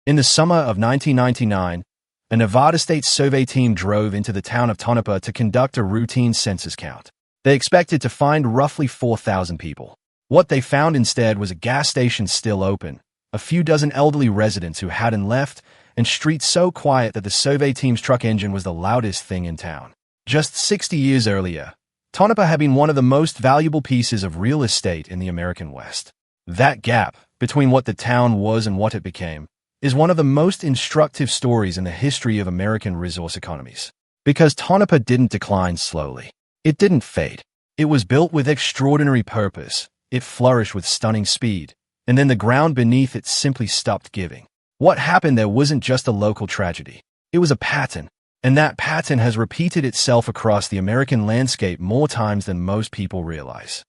In the summer of 1999, a Nevada State survey team drove into the town of Tonopah to conduct a routine census count. They expected to find roughly 4,000 people. What they found instead was a gas station still open, a few dozen elderly residents who hadn't left, and streets so quiet that the survey team's truck engine was the loudest thing in town. Just 60 years earlier, Tonopah had been one of the most valuable pieces of real estate in the American West. That gap between what the town was and what it became is one of the most instructive stories in the history of American resource economies. Because Tonopah didn't decline slowly. It didn't fade. It was built with extraordinary purpose. It flourished with stunning speed. And then the ground beneath it simply stopped giving. What happened there wasn't just a local tragedy. It was a pattern. And that pattern has repeated itself across the American landscape more times than most people realize.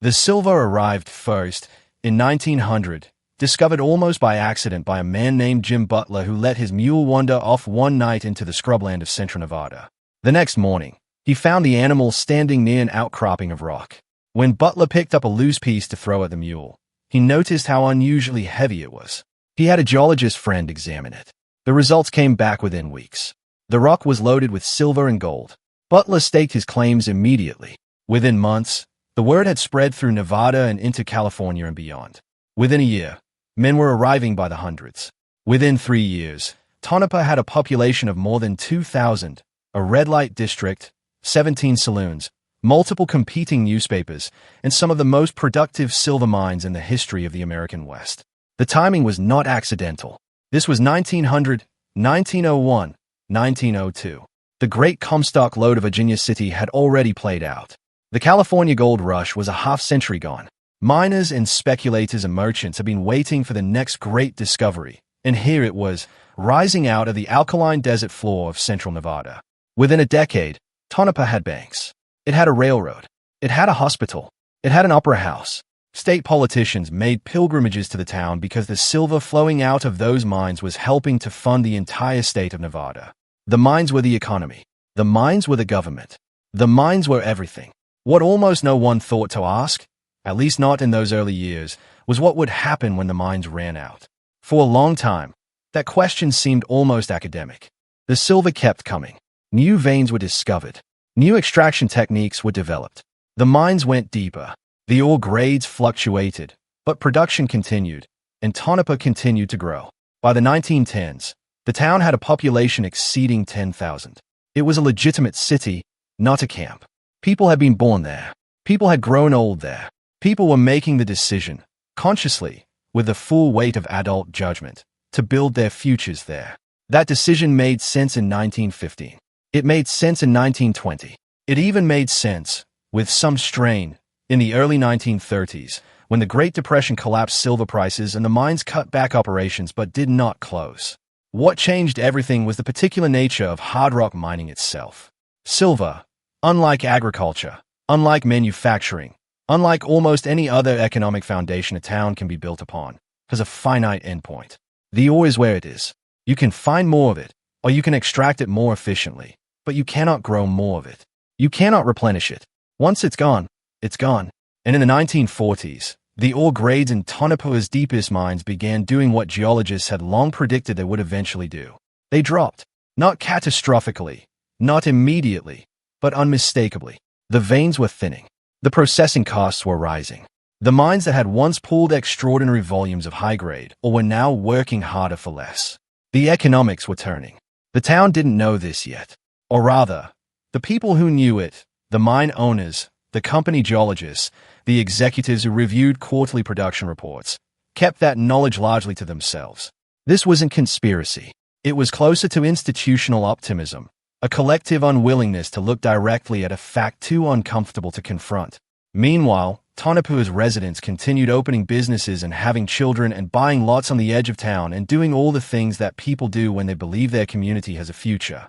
The silver arrived first in 1900, discovered almost by accident by a man named Jim Butler who let his mule wander off one night into the scrubland of central Nevada. The next morning, he found the animal standing near an outcropping of rock. When Butler picked up a loose piece to throw at the mule, he noticed how unusually heavy it was. He had a geologist friend examine it. The results came back within weeks. The rock was loaded with silver and gold. Butler staked his claims immediately. Within months, the word had spread through Nevada and into California and beyond. Within a year, men were arriving by the hundreds. Within 3 years, Tonopah had a population of more than 2,000, a red light district, 17 saloons, multiple competing newspapers, and some of the most productive silver mines in the history of the American West. The timing was not accidental. This was 1900, 1901, 1902. The Great Comstock Lode of Virginia City had already played out. The California gold rush was a half-century gone. Miners and speculators and merchants had been waiting for the next great discovery, and here it was, rising out of the alkaline desert floor of central Nevada. Within a decade, Tonopah had banks. It had a railroad. It had a hospital. It had an opera house. State politicians made pilgrimages to the town because the silver flowing out of those mines was helping to fund the entire state of Nevada. The mines were the economy. The mines were the government. The mines were everything. What almost no one thought to ask, at least not in those early years, was what would happen when the mines ran out. For a long time, that question seemed almost academic. The silver kept coming. New veins were discovered. New extraction techniques were developed. The mines went deeper. The ore grades fluctuated, but production continued, and Tonopah continued to grow. By the 1910s, the town had a population exceeding 10,000. It was a legitimate city, not a camp. People had been born there. People had grown old there. People were making the decision, consciously, with the full weight of adult judgment, to build their futures there. That decision made sense in 1915. It made sense in 1920. It even made sense, with some strain, in the early 1930s, when the Great Depression collapsed silver prices and the mines cut back operations but did not close. What changed everything was the particular nature of hard rock mining itself. Silver, unlike agriculture, unlike manufacturing, unlike almost any other economic foundation a town can be built upon, has a finite endpoint. The ore is where it is. You can find more of it, or you can extract it more efficiently, but you cannot grow more of it. You cannot replenish it. Once it's gone, it's gone. And in the 1940s, the ore grades in Tonopah's deepest mines began doing what geologists had long predicted they would eventually do. They dropped. Not catastrophically, not immediately, but unmistakably. The veins were thinning. The processing costs were rising. The mines that had once pulled extraordinary volumes of high-grade ore were now working harder for less. The economics were turning. The town didn't know this yet. Or rather, the people who knew it, the mine owners, the company geologists, the executives who reviewed quarterly production reports, kept that knowledge largely to themselves. This wasn't conspiracy. It was closer to institutional optimism, a collective unwillingness to look directly at a fact too uncomfortable to confront. Meanwhile, Tonopah's residents continued opening businesses and having children and buying lots on the edge of town and doing all the things that people do when they believe their community has a future.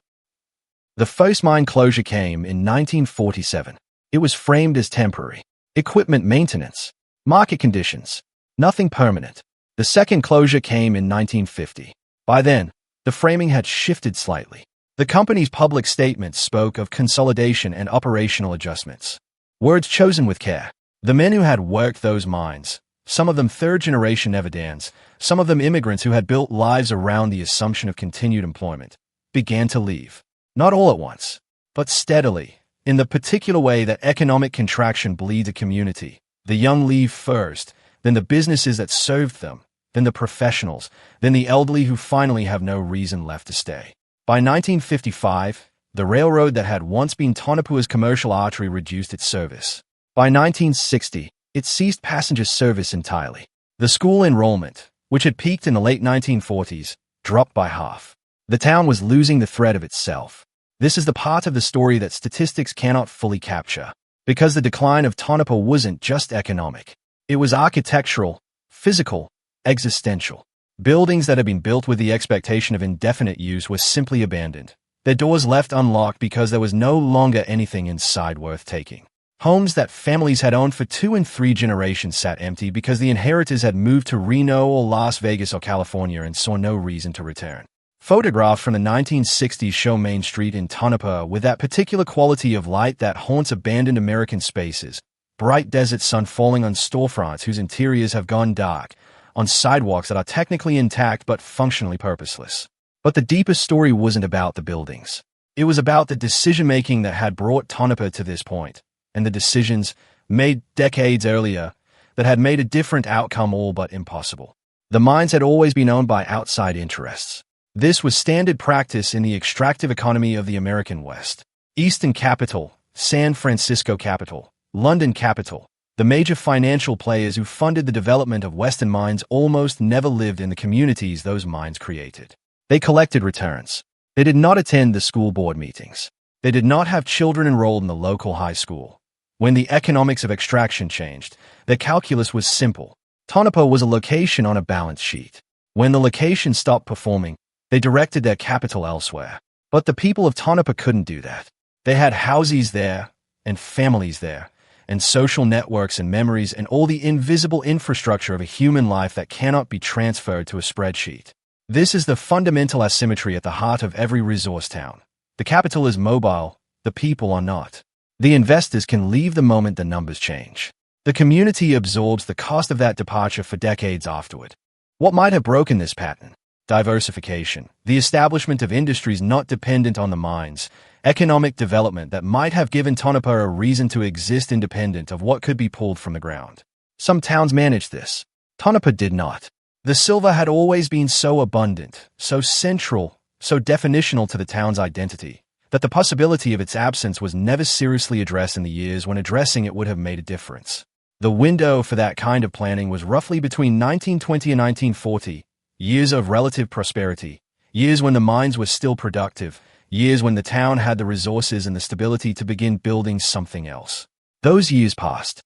The first mine closure came in 1947. It was framed as temporary. Equipment maintenance. Market conditions. Nothing permanent. The second closure came in 1950. By then, the framing had shifted slightly. The company's public statements spoke of consolidation and operational adjustments. Words chosen with care. The men who had worked those mines, some of them third-generation Nevadans, some of them immigrants who had built lives around the assumption of continued employment, began to leave. Not all at once, but steadily, in the particular way that economic contraction bleeds a community. The young leave first, then the businesses that served them, then the professionals, then the elderly who finally have no reason left to stay. By 1955, the railroad that had once been Tonapua's commercial artery reduced its service. By 1960, it ceased passenger service entirely. The school enrollment, which had peaked in the late 1940s, dropped by half. The town was losing the thread of itself. This is the part of the story that statistics cannot fully capture, because the decline of Tonopah wasn't just economic. It was architectural, physical, existential. Buildings that had been built with the expectation of indefinite use were simply abandoned, their doors left unlocked because there was no longer anything inside worth taking. Homes that families had owned for 2 and 3 generations sat empty because the inheritors had moved to Reno or Las Vegas or California and saw no reason to return. Photographs from the 1960s show Main Street in Tonopah with that particular quality of light that haunts abandoned American spaces, bright desert sun falling on storefronts whose interiors have gone dark, on sidewalks that are technically intact but functionally purposeless. But the deepest story wasn't about the buildings. It was about the decision-making that had brought Tonopah to this point, and the decisions, made decades earlier, that had made a different outcome all but impossible. The mines had always been owned by outside interests. This was standard practice in the extractive economy of the American West. Eastern Capital, San Francisco Capital, London Capital, the major financial players who funded the development of Western mines almost never lived in the communities those mines created. They collected returns. They did not attend the school board meetings. They did not have children enrolled in the local high school. When the economics of extraction changed, their calculus was simple. Tonopah was a location on a balance sheet. When the location stopped performing, they directed their capital elsewhere. But the people of Tonopah couldn't do that. They had houses there, and families there, and social networks and memories and all the invisible infrastructure of a human life that cannot be transferred to a spreadsheet. This is the fundamental asymmetry at the heart of every resource town. The capital is mobile, the people are not. The investors can leave the moment the numbers change. The community absorbs the cost of that departure for decades afterward. What might have broken this pattern? Diversification, the establishment of industries not dependent on the mines, economic development that might have given Tonopah a reason to exist independent of what could be pulled from the ground. Some towns managed this. Tonopah did not. The silver had always been so abundant, so central, so definitional to the town's identity, that the possibility of its absence was never seriously addressed in the years when addressing it would have made a difference. The window for that kind of planning was roughly between 1920 and 1940, years of relative prosperity, years when the mines were still productive, years when the town had the resources and the stability to begin building something else. Those years passed.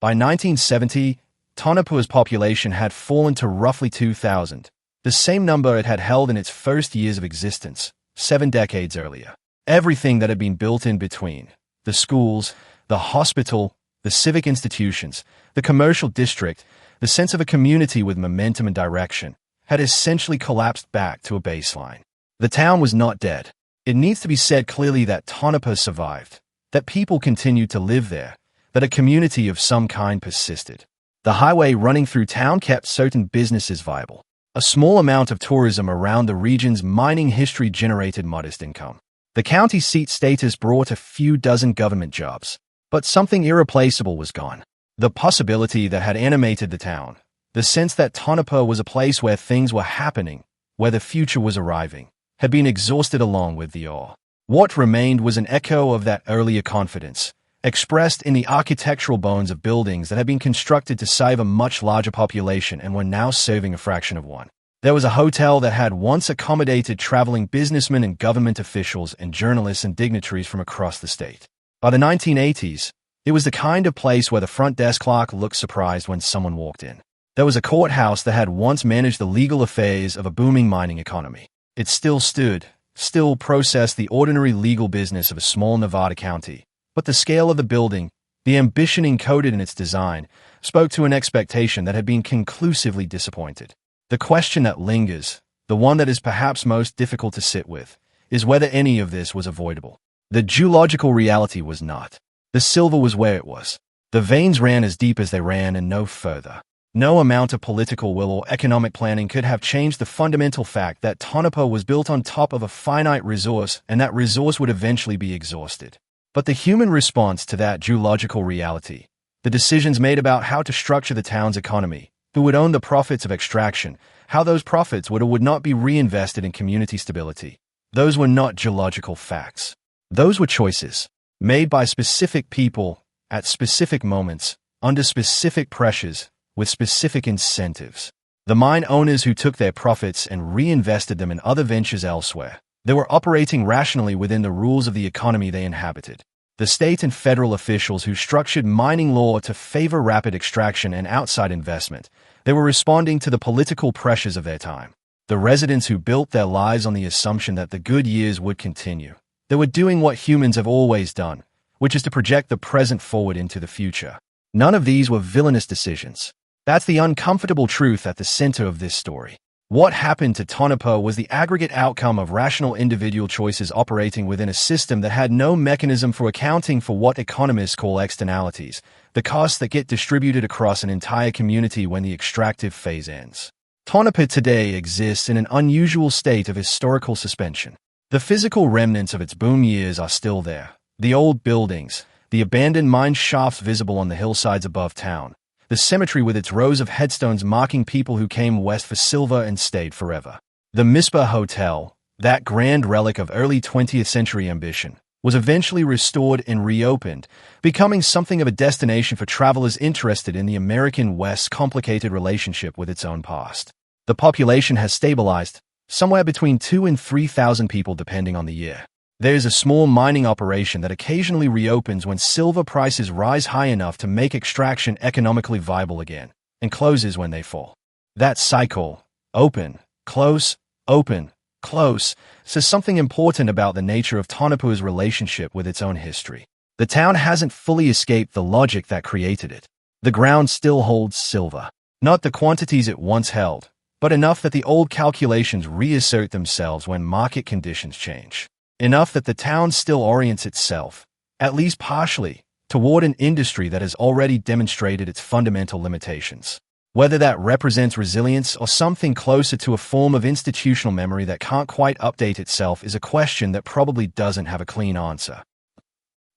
By 1970, Tonopah's population had fallen to roughly 2,000, the same number it had held in its first years of existence, 7 decades earlier. Everything that had been built in between, the schools, the hospital, the civic institutions, the commercial district, the sense of a community with momentum and direction, had essentially collapsed back to a baseline. The town was not dead. It needs to be said clearly that Tonopah survived, that people continued to live there, that a community of some kind persisted. The highway running through town kept certain businesses viable. A small amount of tourism around the region's mining history generated modest income. The county seat status brought a few dozen government jobs, but something irreplaceable was gone. The possibility that had animated the town, the sense that Tonopah was a place where things were happening, where the future was arriving, had been exhausted along with the awe. What remained was an echo of that earlier confidence, expressed in the architectural bones of buildings that had been constructed to save a much larger population and were now serving a fraction of one. There was a hotel that had once accommodated traveling businessmen and government officials and journalists and dignitaries from across the state. By the 1980s, it was the kind of place where the front desk clerk looked surprised when someone walked in. There was a courthouse that had once managed the legal affairs of a booming mining economy. It still stood, still processed the ordinary legal business of a small Nevada county. But the scale of the building, the ambition encoded in its design, spoke to an expectation that had been conclusively disappointed. The question that lingers, the one that is perhaps most difficult to sit with, is whether any of this was avoidable. The geological reality was not. The silver was where it was. The veins ran as deep as they ran and no further. No amount of political will or economic planning could have changed the fundamental fact that Tonopah was built on top of a finite resource and that resource would eventually be exhausted. But the human response to that geological reality, the decisions made about how to structure the town's economy, who would own the profits of extraction, how those profits would or would not be reinvested in community stability, those were not geological facts. Those were choices made by specific people at specific moments, under specific pressures, with specific incentives. The mine owners who took their profits and reinvested them in other ventures elsewhere, they were operating rationally within the rules of the economy they inhabited. The state and federal officials who structured mining law to favor rapid extraction and outside investment, they were responding to the political pressures of their time. The residents who built their lives on the assumption that the good years would continue, they were doing what humans have always done, which is to project the present forward into the future. None of these were villainous decisions. That's the uncomfortable truth at the center of this story. What happened to Tonopah was the aggregate outcome of rational individual choices operating within a system that had no mechanism for accounting for what economists call externalities, the costs that get distributed across an entire community when the extractive phase ends. Tonopah today exists in an unusual state of historical suspension. The physical remnants of its boom years are still there. The old buildings, the abandoned mine shafts visible on the hillsides above town, the cemetery with its rows of headstones marking people who came west for silver and stayed forever. The Mizpah Hotel, that grand relic of early 20th century ambition, was eventually restored and reopened, becoming something of a destination for travelers interested in the American West's complicated relationship with its own past. The population has stabilized, somewhere between 2,000 and 3,000 people depending on the year. There is a small mining operation that occasionally reopens when silver prices rise high enough to make extraction economically viable again, and closes when they fall. That cycle, open, close, says something important about the nature of Tonopah's relationship with its own history. The town hasn't fully escaped the logic that created it. The ground still holds silver. Not the quantities it once held, but enough that the old calculations reassert themselves when market conditions change. Enough that the town still orients itself, at least partially, toward an industry that has already demonstrated its fundamental limitations. Whether that represents resilience or something closer to a form of institutional memory that can't quite update itself is a question that probably doesn't have a clean answer.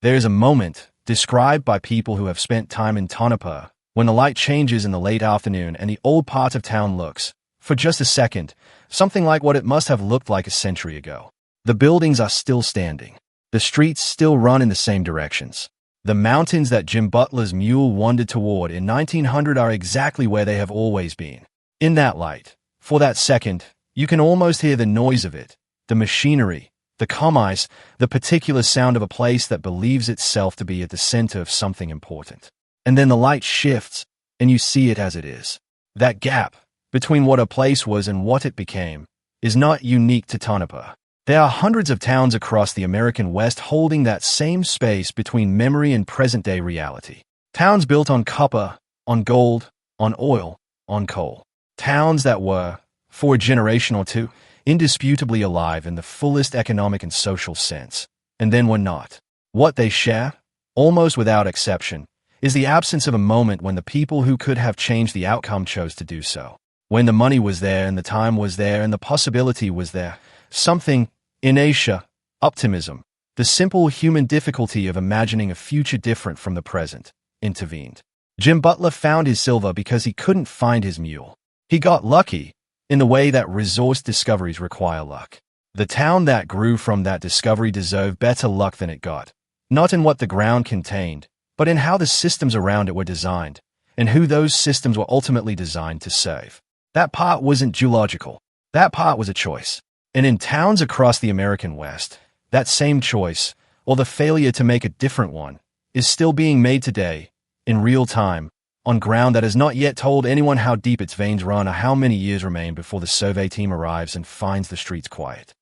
There is a moment, described by people who have spent time in Tonopah, when the light changes in the late afternoon and the old part of town looks, for just a second, something like what it must have looked like a century ago. The buildings are still standing. The streets still run in the same directions. The mountains that Jim Butler's mule wandered toward in 1900 are exactly where they have always been. In that light, for that second, you can almost hear the noise of it, the machinery, the commerce, the particular sound of a place that believes itself to be at the center of something important. And then the light shifts, and you see it as it is. That gap, between what a place was and what it became, is not unique to Tonopah. There are hundreds of towns across the American West holding that same space between memory and present-day reality. Towns built on copper, on gold, on oil, on coal. Towns that were, for a generation or two, indisputably alive in the fullest economic and social sense, and then were not. What they share, almost without exception, is the absence of a moment when the people who could have changed the outcome chose to do so. When the money was there and the time was there and the possibility was there, something, inertia, optimism, the simple human difficulty of imagining a future different from the present, intervened. Jim Butler found his silver because he couldn't find his mule. He got lucky, in the way that resource discoveries require luck. The town that grew from that discovery deserved better luck than it got, not in what the ground contained, but in how the systems around it were designed, and who those systems were ultimately designed to serve. That part wasn't geological. That part was a choice. And in towns across the American West, that same choice, or the failure to make a different one, is still being made today, in real time, on ground that has not yet told anyone how deep its veins run or how many years remain before the survey team arrives and finds the streets quiet.